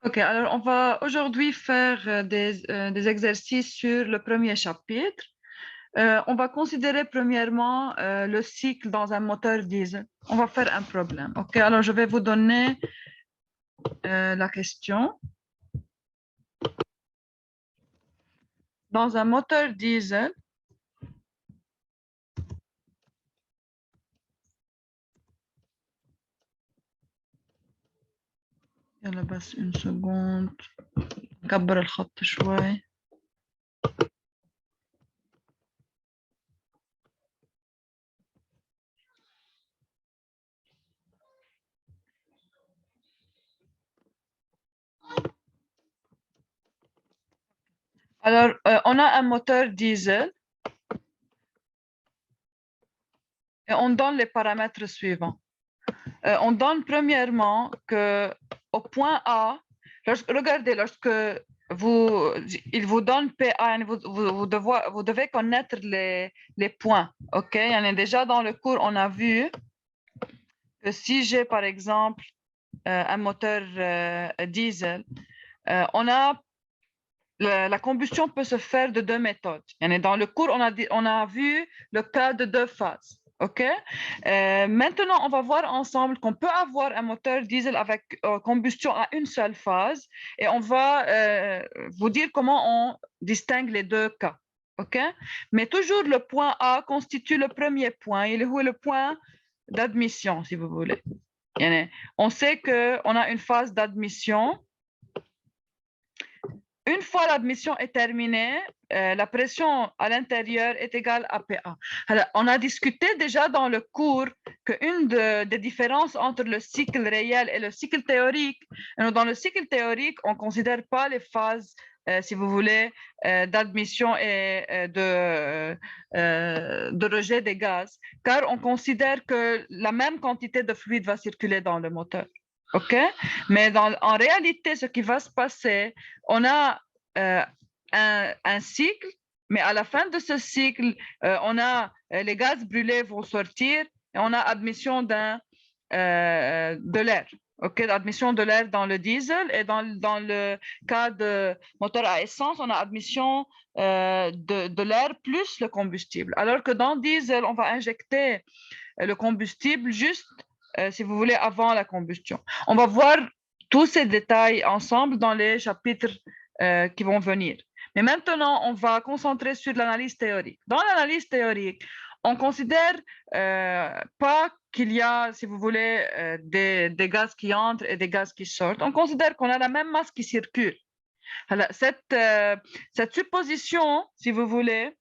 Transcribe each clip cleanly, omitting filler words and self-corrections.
Ok, alors on va aujourd'hui faire des exercices sur le premier chapitre. On va considérer premièrement le cycle dans un moteur diesel. On va faire un problème. Ok, alors je vais vous donner la question. Dans un moteur diesel, يلا بس une seconde. نكبر الخط شوي. Alors, on a un moteur diesel et on donne les paramètres suivants. On donne premièrement que au point A, regardez, lorsque il vous donne PA, vous devez connaître les points. OK? Déjà dans le cours, on a vu que si j'ai par exemple un moteur diesel, on a la combustion peut se faire de deux méthodes. Dans le cours, on a vu le cas de deux phases. OK? Maintenant, on va voir ensemble qu'on peut avoir un moteur diesel avec combustion à une seule phase et on va vous dire comment on distingue les deux cas. OK? Mais toujours le point A constitue le premier point. Il est le point d'admission, si vous voulez. On sait qu'on a une phase d'admission. Une fois l'admission est terminée, la pression à l'intérieur est égale à PA. Alors, on a discuté déjà dans le cours qu'une des différences entre le cycle réel et le cycle théorique, dans le cycle théorique, on ne considère pas les phases, si vous voulez, d'admission et de rejet des gaz, car on considère que la même quantité de fluide va circuler dans le moteur. OK? Mais en réalité, ce qui va se passer, on a un cycle, mais à la fin de ce cycle, on a les gaz brûlés vont sortir et on a admission de l'air. OK, admission de l'air dans le diesel et dans le cas de moteur à essence, on a admission de l'air plus le combustible. Alors que dans le diesel, on va injecter le combustible juste, si vous voulez, avant la combustion. On va voir tous ces détails ensemble dans les chapitres qui vont venir. Mais maintenant, on va concentrer sur l'analyse théorique. Dans l'analyse théorique, on considère pas qu'il y a, si vous voulez, des gaz qui entrent et des gaz qui sortent. On considère qu'on a la même masse qui circule. Alors, cette supposition, si vous voulez,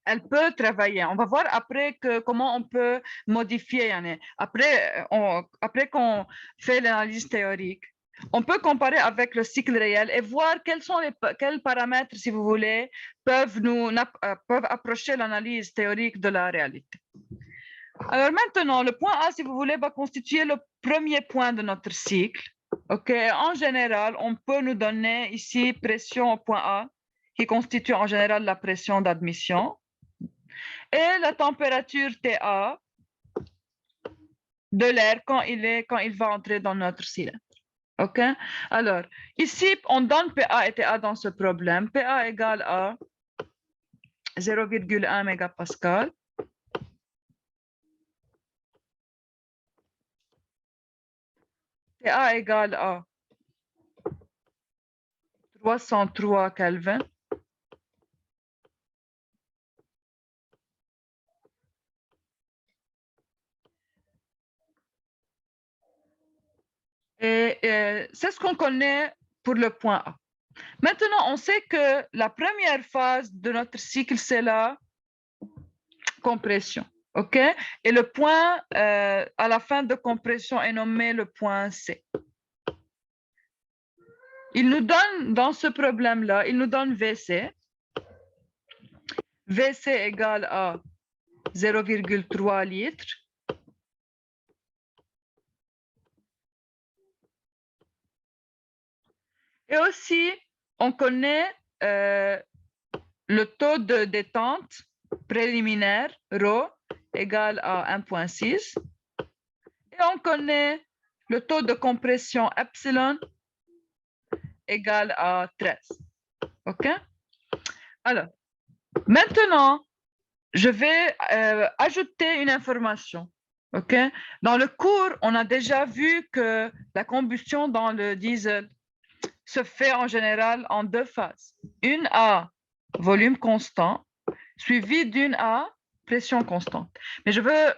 elle peut travailler. On va voir après comment on peut modifier. Après qu'on fait l'analyse théorique, on peut comparer avec le cycle réel et voir quels paramètres, si vous voulez, peuvent approcher l'analyse théorique de la réalité. Alors maintenant, le point A, si vous voulez, va constituer le premier point de notre cycle. Okay. En général, on peut nous donner ici pression au point A, qui constitue en général la pression d'admission, et la température TA de l'air quand il va entrer dans notre cylindre. OK? Alors, ici, on donne PA et TA dans ce problème. PA égale à 0,1 mégapascal. TA égale à 303 Kelvin. Et c'est ce qu'on connaît pour le point A. Maintenant, on sait que la première phase de notre cycle, c'est la compression. OK? Et le point à la fin de compression est nommé le point C. Il nous donne, dans ce problème-là, il nous donne VC. VC égale à 0,3 litres. Et aussi, on connaît le taux de détente préliminaire, ρ, égale à 1,6. Et on connaît le taux de compression epsilon égale à 13. OK? Alors, maintenant, je vais ajouter une information. OK? Dans le cours, on a déjà vu que la combustion dans le diesel se fait en général en deux phases. Une à volume constant, suivie d'une à pression constante. Mais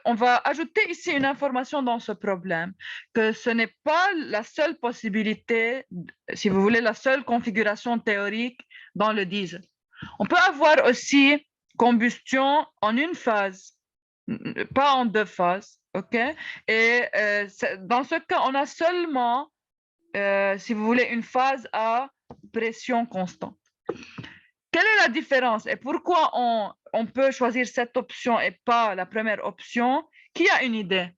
on va ajouter ici une information dans ce problème, que ce n'est pas la seule possibilité, si vous voulez, la seule configuration théorique dans le diesel. On peut avoir aussi combustion en une phase, pas en deux phases, OK? Et dans ce cas, on a seulement, si vous voulez, une phase à pression constante. Quelle est la différence et pourquoi on peut choisir cette option et pas la première option? Qui a une idée?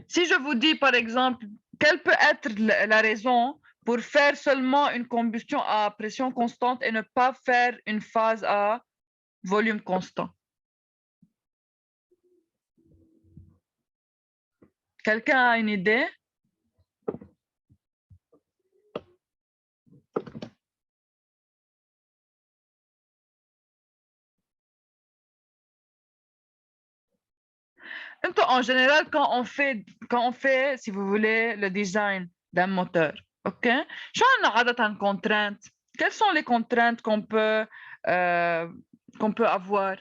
Si je vous dis, par exemple, quelle peut être la raison pour faire seulement une combustion à pression constante et ne pas faire une phase à volume constant? Quelqu'un a une idée? En général, quand on fait, si vous voulez, le design d'un moteur, OK? شو عندنا عادة contraintes? Quelles sont les contraintes qu'on peut avoir?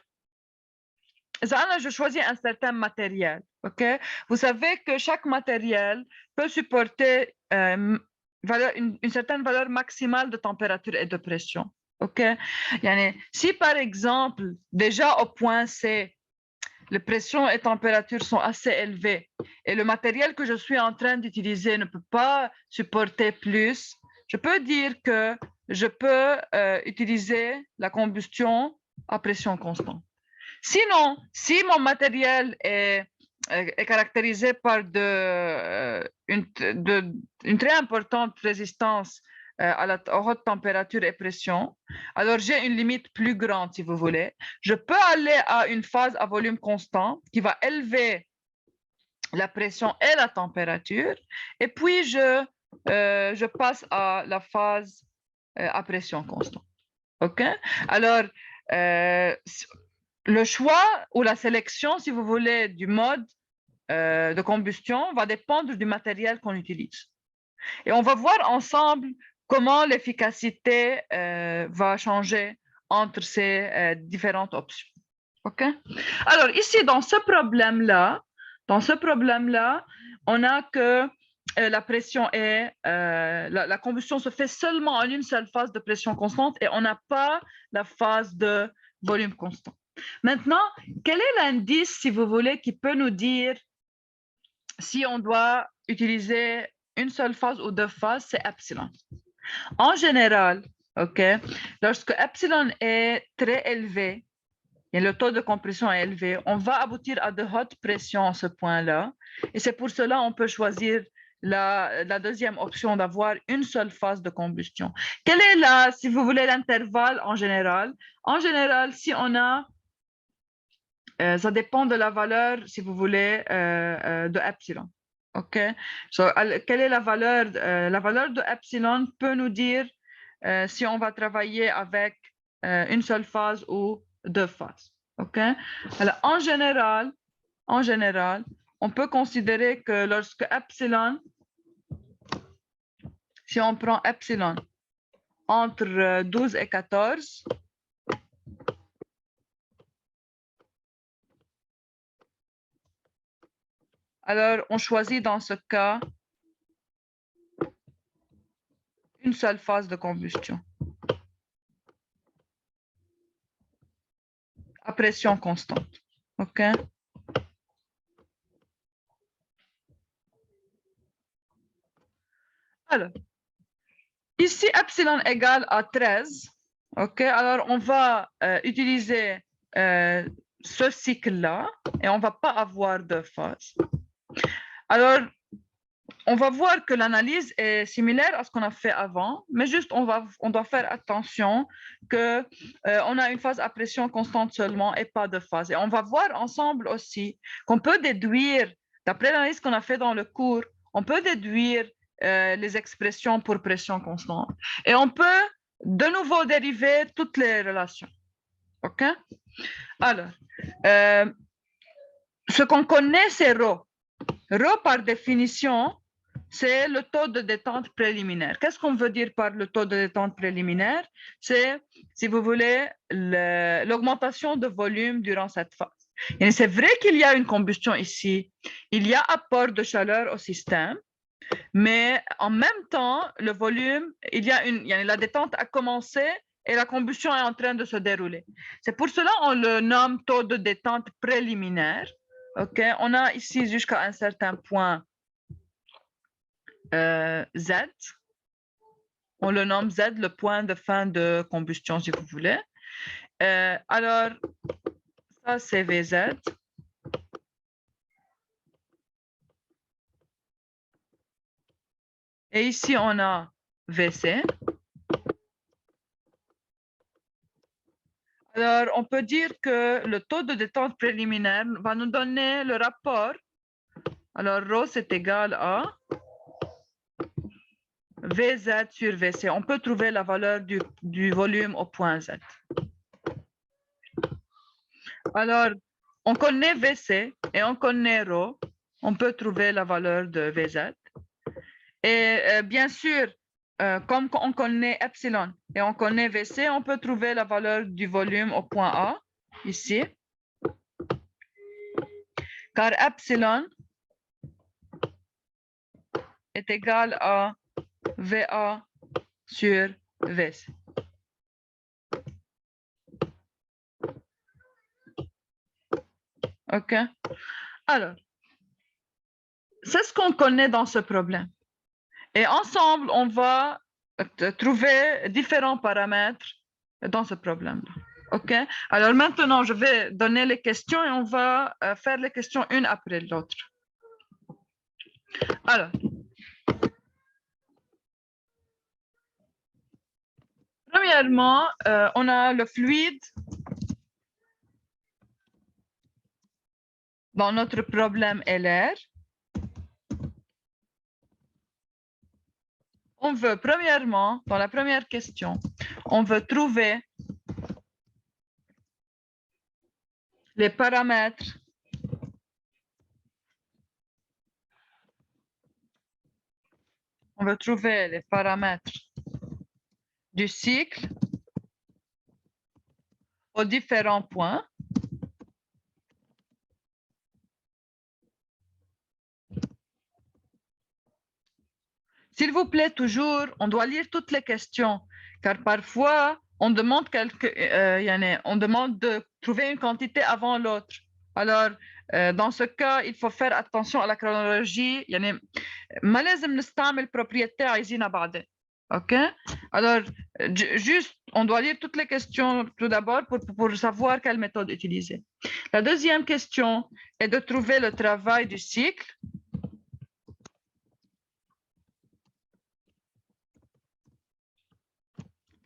Je choisis un certain matériel, OK? Vous savez que chaque matériel peut supporter une certaine valeur maximale de température et de pression, OK? Si par exemple, déjà au point C, les pressions et températures sont assez élevées et le matériel que je suis en train d'utiliser ne peut pas supporter plus, je peux dire que je peux utiliser la combustion à pression constante. Sinon, si mon matériel est caractérisé par une très importante résistance à la haute température et pression, alors j'ai une limite plus grande, si vous voulez. Je peux aller à une phase à volume constant qui va élever la pression et la température, et puis je passe à la phase à pression constante. OK? Alors, le choix ou la sélection, si vous voulez, du mode de combustion va dépendre du matériel qu'on utilise. Et on va voir ensemble comment l'efficacité va changer entre ces différentes options. OK? Alors, ici, dans ce problème-là, on a que la pression est, la combustion se fait seulement en une seule phase de pression constante et on n'a pas la phase de volume constant. Maintenant, quel est l'indice, si vous voulez, qui peut nous dire si on doit utiliser une seule phase ou deux phases? C'est epsilon. En général, OK, lorsque epsilon est très élevé, et le taux de compression est élevé, on va aboutir à de hautes pressions à ce point-là. Et c'est pour cela qu'on peut choisir la deuxième option d'avoir une seule phase de combustion. Quel est, si vous voulez, l'intervalle en général? En général, si on a, ça dépend de la valeur, si vous voulez, de epsilon. OK? Quelle est la valeur? La valeur de epsilon peut nous dire si on va travailler avec une seule phase ou deux phases. OK? Alors, en général, on peut considérer que lorsque epsilon, si on prend epsilon entre 12 et 14, alors on choisit dans ce cas une seule phase de combustion à pression constante. OK? Alors, ici, epsilon égale à 13. OK? Alors, on va utiliser ce cycle-là et on ne va pas avoir de phase. Alors, on va voir que l'analyse est similaire à ce qu'on a fait avant, mais juste on doit faire attention qu'on a une phase à pression constante seulement et pas de phase. Et on va voir ensemble aussi qu'on peut déduire, d'après l'analyse qu'on a fait dans le cours, on peut déduire les expressions pour pression constante. Et on peut de nouveau dériver toutes les relations. OK? Alors, ce qu'on connaît, c'est ρ. ρ, par définition, c'est le taux de détente préliminaire. Qu'est-ce qu'on veut dire par le taux de détente préliminaire? C'est, si vous voulez, l'augmentation de volume durant cette phase. Et c'est vrai qu'il y a une combustion ici. Il y a apport de chaleur au système, mais en même temps, le volume, la détente a commencé et la combustion est en train de se dérouler. C'est pour cela qu'on le nomme taux de détente préliminaire. OK? On a ici jusqu'à un certain point Z. On le nomme Z, le point de fin de combustion, si vous voulez. Alors, ça, c'est VZ. Et ici, on a VC. Alors, on peut dire que le taux de détente préliminaire va nous donner le rapport. Alors, ρ, c'est égal à VZ sur VC. On peut trouver la valeur du volume au point Z. Alors, on connaît VC et on connaît ρ. On peut trouver la valeur de VZ. Et bien sûr, comme on connaît epsilon et on connaît VC, on peut trouver la valeur du volume au point A, ici. Car epsilon est égal à VA sur VC. OK? Alors, c'est ce qu'on connaît dans ce problème. Et ensemble, on va trouver différents paramètres dans ce problème-là. OK? Alors maintenant, je vais donner les questions et on va faire les questions une après l'autre. Alors, premièrement, on a le fluide dans notre problème LR. On veut, premièrement, dans la première question, on veut trouver les paramètres du cycle aux différents points. S'il vous plaît, toujours, on doit lire toutes les questions, car parfois, on demande de trouver une quantité avant l'autre. Alors, dans ce cas, il faut faire attention à la chronologie. ما لازم نستعمل propriété عايزينها بعدين. OK? Alors, juste, on doit lire toutes les questions tout d'abord pour savoir quelle méthode utiliser. La deuxième question est de trouver le travail du cycle.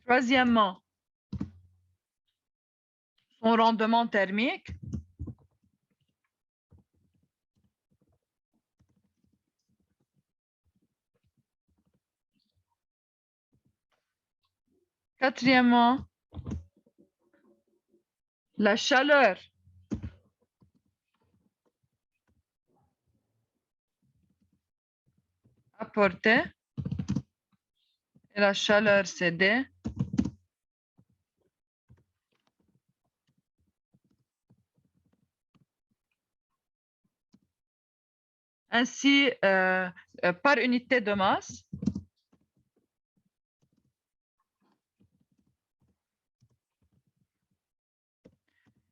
Troisièmement, son rendement thermique. Quatrièmement, la chaleur apportée et la chaleur cédée. Ainsi, par unité de masse.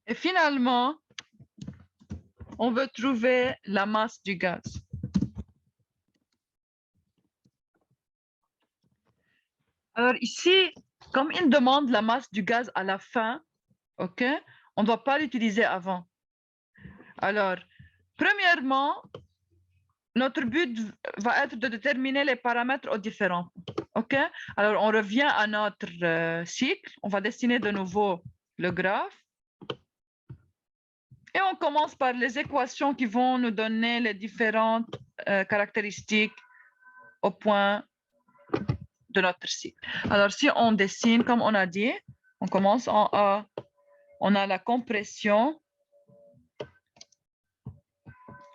Et finalement, on veut trouver la masse du gaz. Alors ici, comme il demande la masse du gaz à la fin, OK, on ne doit pas l'utiliser avant. Alors, premièrement, notre but va être de déterminer les paramètres aux différents points. OK? Alors, on revient à notre cycle. On va dessiner de nouveau le graphe. Et on commence par les équations qui vont nous donner les différentes caractéristiques au point de notre cycle. Alors, si on dessine, comme on a dit, on commence en A, on a la compression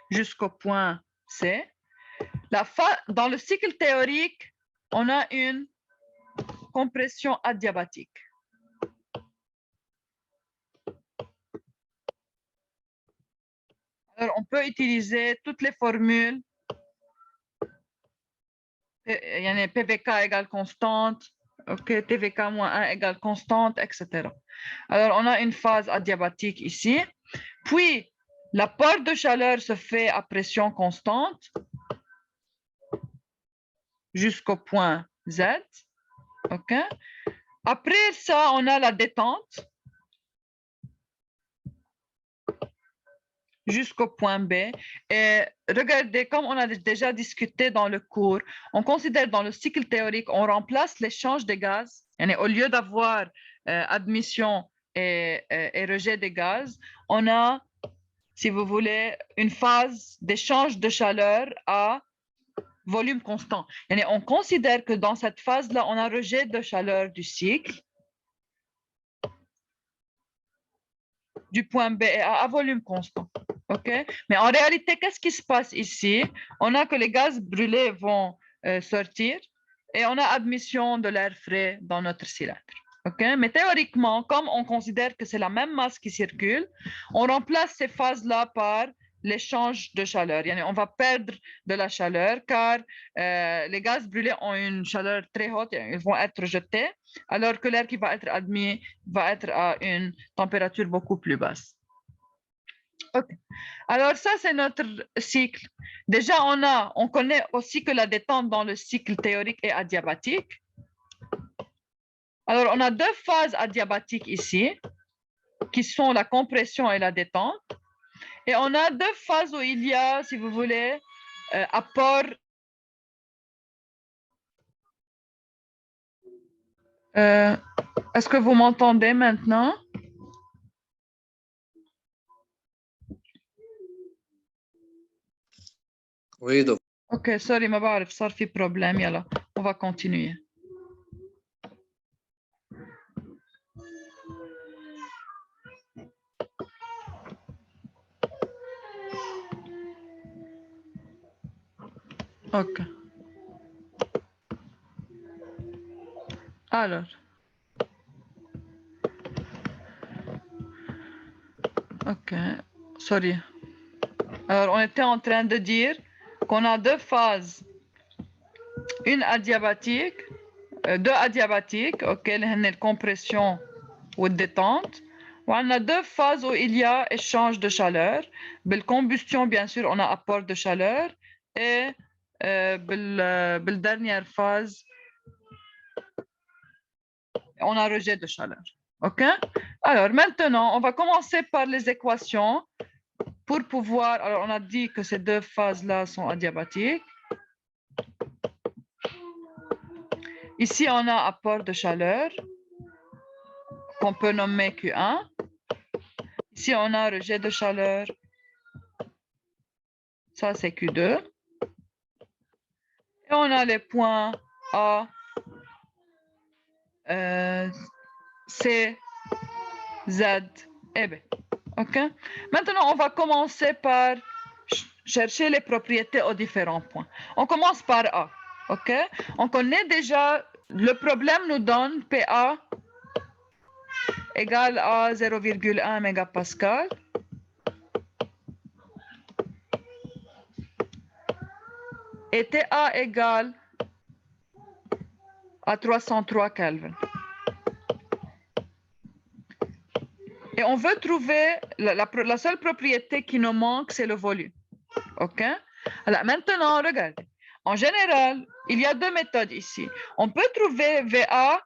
jusqu'au point C. Dans le cycle théorique, on a une compression adiabatique. Alors, on peut utiliser toutes les formules. Il y en a PVK égale constante, okay, TVK moins 1 égale constante, etc. Alors, on a une phase adiabatique ici. Puis, l'apport de chaleur se fait à pression constante jusqu'au point Z. Okay. Après ça, on a la détente jusqu'au point B. Et regardez, comme on a déjà discuté dans le cours, on considère dans le cycle théorique, on remplace l'échange des gaz. Au lieu d'avoir admission et rejet des gaz, on a, si vous voulez, une phase d'échange de chaleur à volume constant. On considère que dans cette phase-là, on a rejet de chaleur du cycle du point B à volume constant. Okay? Mais en réalité, qu'est-ce qui se passe ici? On a que les gaz brûlés vont sortir et on a admission de l'air frais dans notre cylindre. Okay? Mais théoriquement, comme on considère que c'est la même masse qui circule, on remplace ces phases-là par l'échange de chaleur. On va perdre de la chaleur car les gaz brûlés ont une chaleur très haute, ils vont être rejetés, alors que l'air qui va être admis va être à une température beaucoup plus basse. Okay. Alors ça, c'est notre cycle. Déjà, on connaît aussi que la détente dans le cycle théorique est adiabatique. Alors, on a deux phases adiabatiques ici, qui sont la compression et la détente. Et on a deux phases où il y a, si vous voulez, apport. Est-ce que vous m'entendez maintenant? Oui, donc. Ok, sorry, ما بعرف صار في problème. يلا, on va continuer. Ok. Alors. Ok, sorry. Alors, on était en train de dire qu'on a deux phases. Une adiabatique, deux adiabatiques, ok, la compression ou détente. On a deux phases où il y a échange de chaleur. La combustion, bien sûr, on a apport de chaleur. Et la dernière phase, on a rejet de chaleur. OK? Alors, maintenant, on va commencer par les équations pour pouvoir... Alors, on a dit que ces deux phases-là sont adiabatiques. Ici, on a apport de chaleur qu'on peut nommer Q1. Ici, on a rejet de chaleur. Ça, c'est Q2. Et on a les points A, C, Z et B. OK? Maintenant, on va commencer par chercher les propriétés aux différents points. On commence par A. OK? On connaît déjà, le problème nous donne PA égale à 0,1 mégapascal. Et TA égale à 303 Kelvin. Et on veut trouver, la seule propriété qui nous manque, c'est le volume. OK? Alors maintenant, regardez. En général, il y a deux méthodes ici. On peut trouver VA,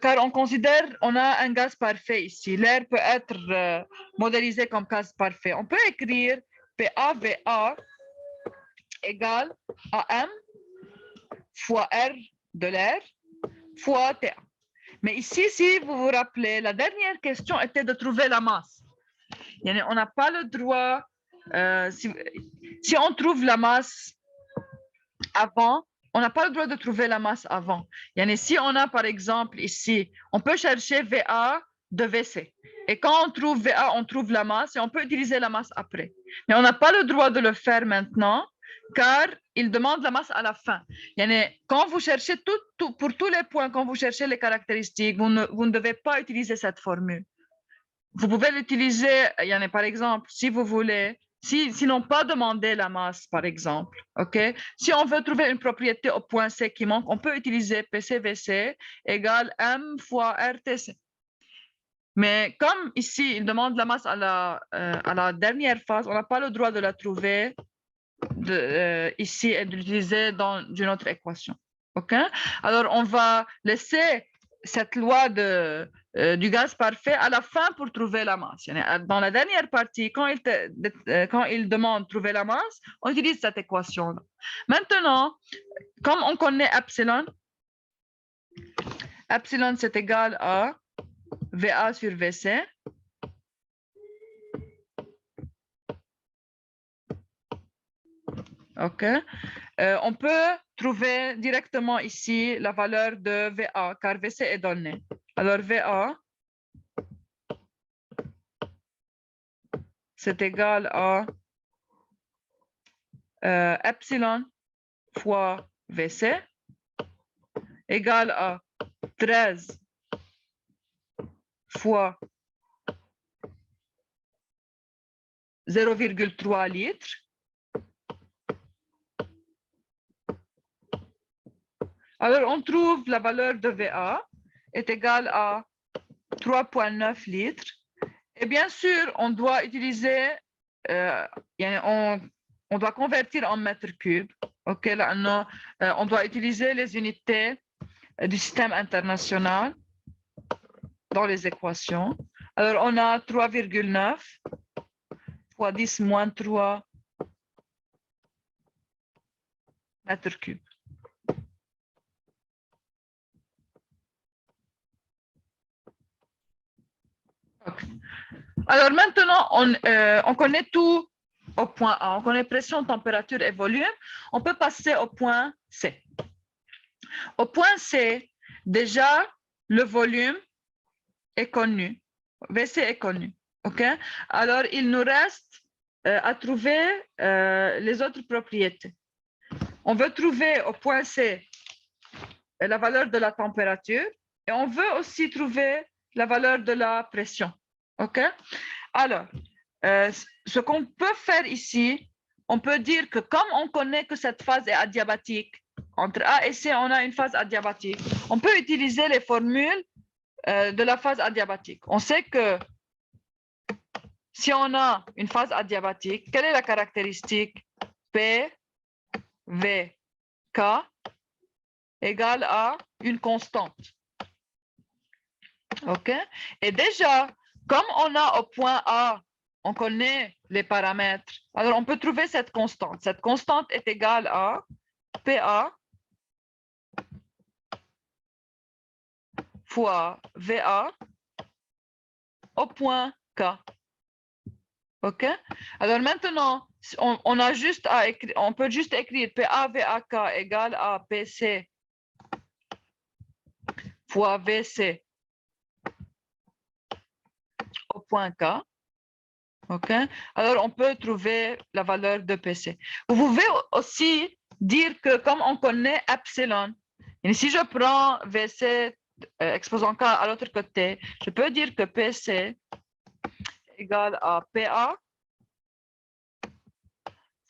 car on considère qu'on a un gaz parfait ici. L'air peut être modélisé comme gaz parfait. On peut écrire PAVA égale à M fois R de l'air fois TA. Mais ici, si vous vous rappelez, la dernière question était de trouver la masse. On n'a pas le droit, si on trouve la masse avant, on n'a pas le droit de trouver la masse avant. Si on a, par exemple, ici, on peut chercher VA de VC. Et quand on trouve VA, on trouve la masse et on peut utiliser la masse après. Mais on n'a pas le droit de le faire maintenant car il demande la masse à la fin. Quand vous cherchez pour tous les points, quand vous cherchez les caractéristiques, vous ne devez pas utiliser cette formule. Vous pouvez l'utiliser, par exemple, si vous voulez, sinon pas demander la masse, par exemple. Si on veut trouver une propriété au point C qui manque, on peut utiliser PCVC égale M fois RTC. Mais comme ici, il demande la masse à la dernière phase, on n'a pas le droit de la trouver ici et de l'utiliser dans une autre équation. Alors, on va laisser cette loi du gaz parfait à la fin pour trouver la masse. Dans la dernière partie, quand il demande de trouver la masse, on utilise cette équation-là. Maintenant, comme on connaît epsilon, epsilon c'est égal à VA sur VC. On peut trouver directement ici la valeur de VA, car VC est donné. Alors, VA, c'est égal à epsilon fois VC, égal à 13 fois 0,3 litres. Alors, on trouve la valeur de VA est égale à 3,9 litres. Et bien sûr, on doit utiliser, on doit convertir en mètres cubes. Là, on doit utiliser les unités du système international dans les équations. Alors, on a 3,9 fois 10 moins 3 mètres cubes. Alors maintenant, on connaît tout au point A. On connaît pression, température et volume. On peut passer au point C. Au point C, déjà, le volume est connu. VC est connu. Alors, il nous reste à trouver les autres propriétés. On veut trouver au point C la valeur de la température et on veut aussi trouver la valeur de la pression. Alors, ce qu'on peut faire ici, on peut dire que comme on connaît que cette phase est adiabatique, entre A et C, on a une phase adiabatique. On peut utiliser les formules de la phase adiabatique. On sait que si on a une phase adiabatique, quelle est la caractéristique P, V, K égale à une constante. Et déjà, comme on a au point A, on connaît les paramètres, alors on peut trouver cette constante. Cette constante est égale à PA fois VA au point K. Alors maintenant, on a juste à écrire, on peut juste écrire PA VAK égale à PC fois VC au point K. Alors on peut trouver la valeur de PC. Vous pouvez aussi dire que comme on connaît epsilon, et si je prends VC exposant K à l'autre côté, je peux dire que PC égale à PA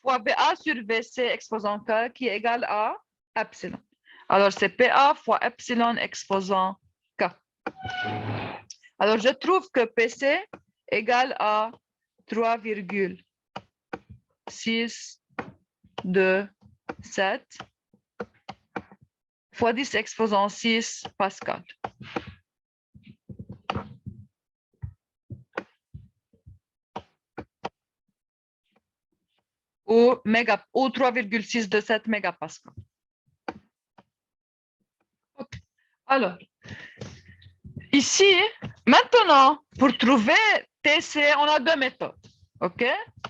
fois BA sur VC exposant K qui est égal à epsilon. Alors, c'est PA fois epsilon exposant K. Alors, je trouve que PC égale à 3,627 fois 10 exposant 6 Pascal. Ou 3,627 mégapascal. Alors, ici, maintenant, pour trouver TC, on a deux méthodes.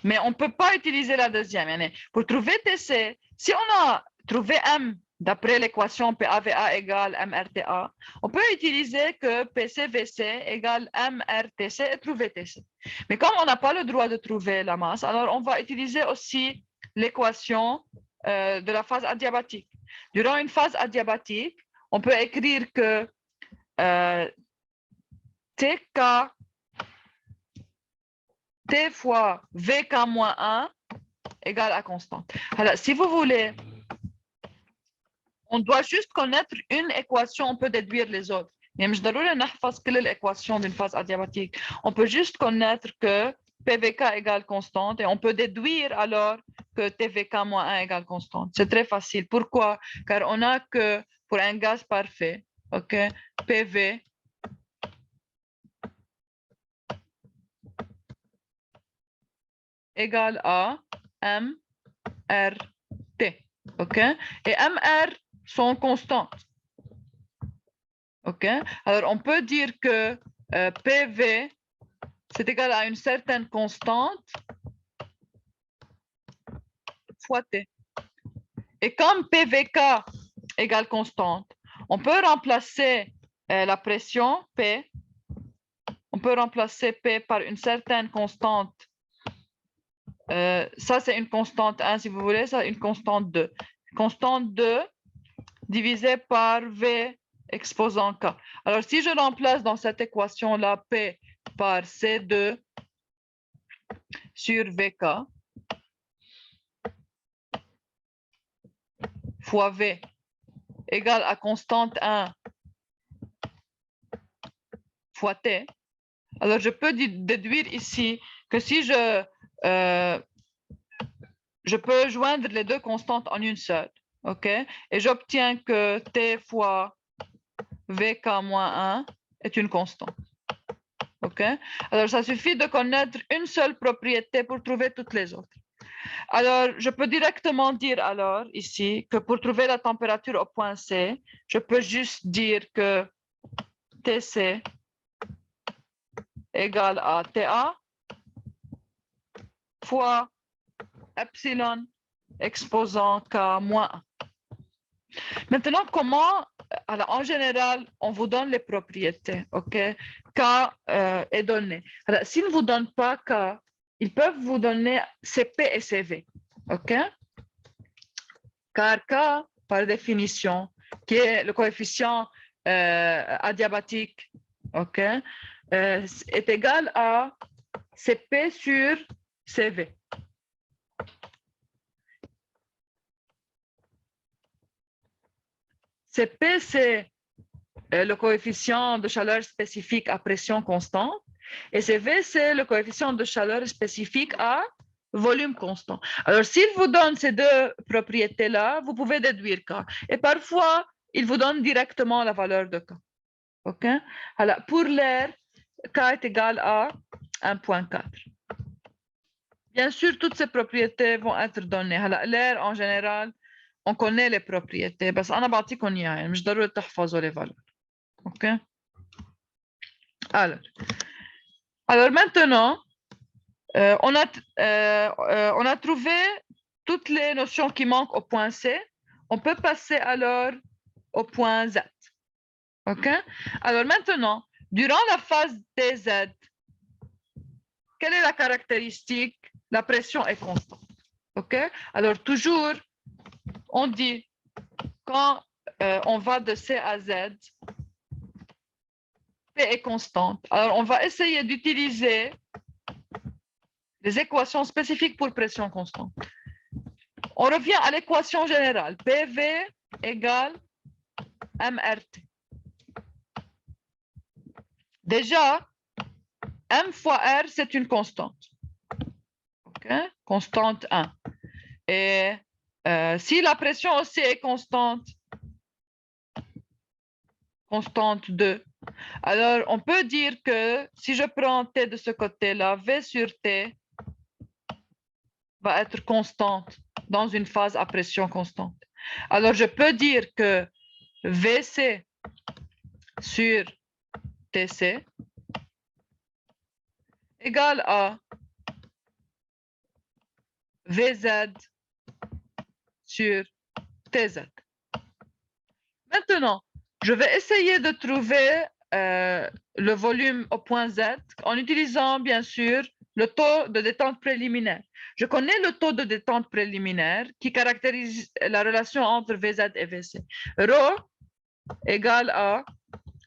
Mais on ne peut pas utiliser la deuxième. Pour trouver TC, si on a trouver M d'après l'équation PAVA égale MRTA, on peut utiliser que PCVC égale MRTC et trouver TC. Mais comme on n'a pas le droit de trouver la masse, alors on va utiliser aussi l'équation de la phase adiabatique. Durant une phase adiabatique, on peut écrire que TK T fois VK moins 1 égale à constante. Alors, si vous voulez, on doit juste connaître une équation, on peut déduire les autres. يعني مش ضروري نحفظ كل l'équation d'une phase adiabatique. On peut juste connaître que PVK égale constante et on peut déduire alors que TVK moins 1 égale constante. C'est très facile. Pourquoi? Car on a que pour un gaz parfait, ok, PV égale à MRT, ok? Et MR sont constantes. OK? Alors, on peut dire que PV, c'est égal à une certaine constante fois T. Et comme PVK égale constante, on peut remplacer la pression P, on peut remplacer P par une certaine constante. Ça, c'est une constante 1, si vous voulez, ça, une constante 2. Constante 2 divisé par V exposant K. Alors, si je remplace dans cette équation-là P par C2 sur VK fois V égale à constante 1 fois T, alors je peux déduire ici que si je peux joindre les deux constantes en une seule, ok? Et j'obtiens que T fois VK moins 1 est une constante. OK? Alors, ça suffit de connaître une seule propriété pour trouver toutes les autres. Alors, je peux directement dire alors ici que pour trouver la température au point C, je peux juste dire que TC égale à TA fois epsilon exposant K moins 1. Maintenant, comment, alors en général, on vous donne les propriétés, OK? K est donné. Alors, s'ils ne vous donnent pas K, ils peuvent vous donner CP et CV, OK? Car K, par définition, qui est le coefficient adiabatique, OK, est égal à CP sur CV. CP, c'est le coefficient de chaleur spécifique à pression constante. Et CV, c'est le coefficient de chaleur spécifique à volume constant. Alors, s'il vous donne ces deux propriétés-là, vous pouvez déduire K. Et parfois, il vous donne directement la valeur de K. OK? Alors, pour l'air, K est égal à 1,4. Bien sûr, toutes ces propriétés vont être données. L'air, en général, on connaît les propriétés. بس أنا بعطيكم إياها يعني مش ضروري تحفظوا les valeurs. OK? Alors maintenant, on a trouvé toutes les notions qui manquent au point C. On peut passer alors au point Z. OK? Alors maintenant, durant la phase TZ, quelle est la caractéristique? La pression est constante. OK? Alors toujours, on dit quand on va de C à Z, P est constante. Alors on va essayer d'utiliser les équations spécifiques pour pression constante. On revient à l'équation générale. PV égale MRT. Déjà, M fois R, c'est une constante. OK? Constante 1. Et si la pression aussi est constante, constante 2, alors on peut dire que si je prends T de ce côté-là, V sur T va être constante dans une phase à pression constante. Alors je peux dire que VC sur TC égale à VZ sur TZ. Maintenant, je vais essayer de trouver le volume au point Z en utilisant bien sûr le taux de détente préliminaire. Je connais le taux de détente préliminaire qui caractérise la relation entre VZ et VC. Rho égale à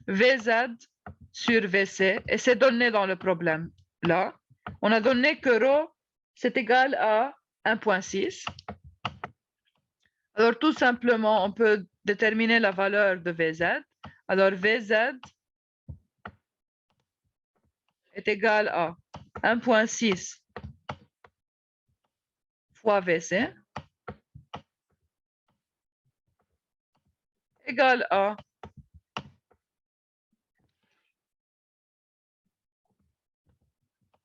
VZ sur VC et c'est donné dans le problème là. On a donné que Rho c'est égal à 1,6. Alors tout simplement, on peut déterminer la valeur de VZ. Alors VZ est égal à 1,6 fois VC égale à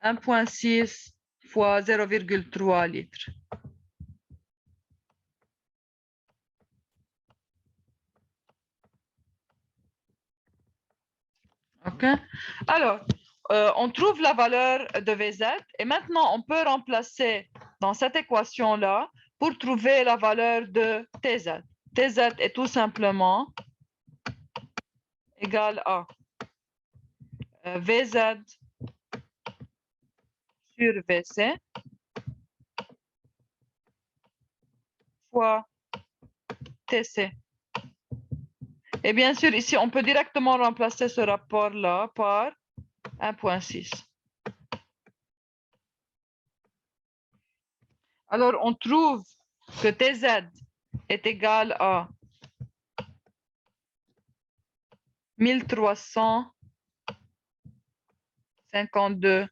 1,6 fois 0,3 litres. OK? Alors, on trouve la valeur de VZ et maintenant on peut remplacer dans cette équation-là pour trouver la valeur de TZ. TZ est tout simplement égal à VZ sur VC fois TC. Et bien sûr, ici, on peut directement remplacer ce rapport-là par 1,6. Alors, on trouve que TZ est égal à 1352